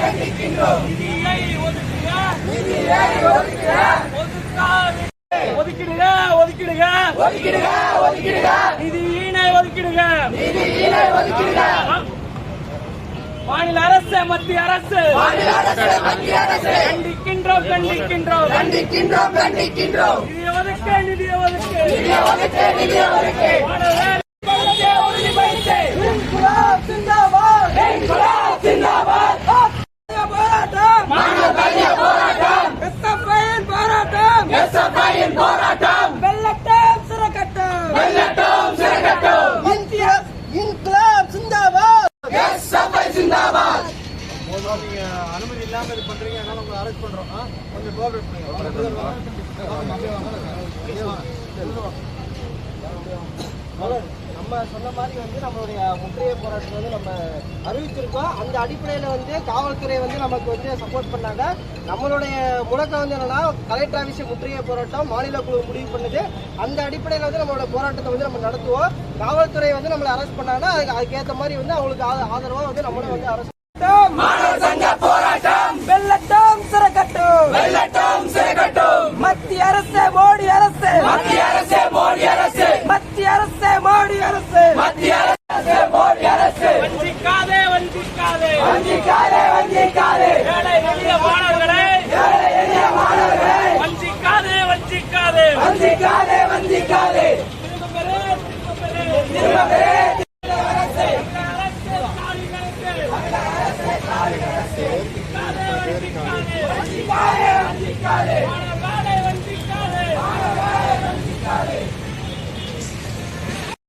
கண்டிக்கின்றோம். ஒதுக்கிடுக. நிதியினை ஒதுக்கிடுக. மாநில அரசு மத்திய அரசு கண்டிக்கின்றோம். நிதி ஒதுக்கு. போராட்டம் வெள்ளட்டம் சிறக்கட்டும். இன்குலாப் சிந்தாபாத். நீங்க அனுமதி இல்லாம இது பண்றீங்க, அதனால உங்களை அரெஸ்ட் பண்றோம். கொஞ்சம் கோஆபரேட் பண்ணுங்க. நம்ம சொன்ன மாதிரி நம்மளுடைய முற்றுகை போராட்டம் நம்ம அறிவிச்சிருக்கோம். அந்த அடிப்படையில் காவல்துறை நமக்கு சப்போர்ட் பண்ணாங்க. நம்மளுடைய முழக்கம் என்னன்னா, கலெக்டர் ஆஃபீஸ் முற்றுகை போராட்டம் மாநில குழு முடிவு பண்ணுது. அந்த அடிப்படையில் நம்மளோட போராட்டத்தை நம்ம நடத்துவோம். காவல்துறை நம்மளை அரெஸ்ட் பண்ணாங்கன்னா அதுக்கேற்ற மாதிரி அவங்களுக்கு ஆதரவா நம்மளை அரெஸ்ட் போராட்டம் வெள்ளட்டம் சிறக்கட்டும். மத்திய அரசு மோடி அரசு.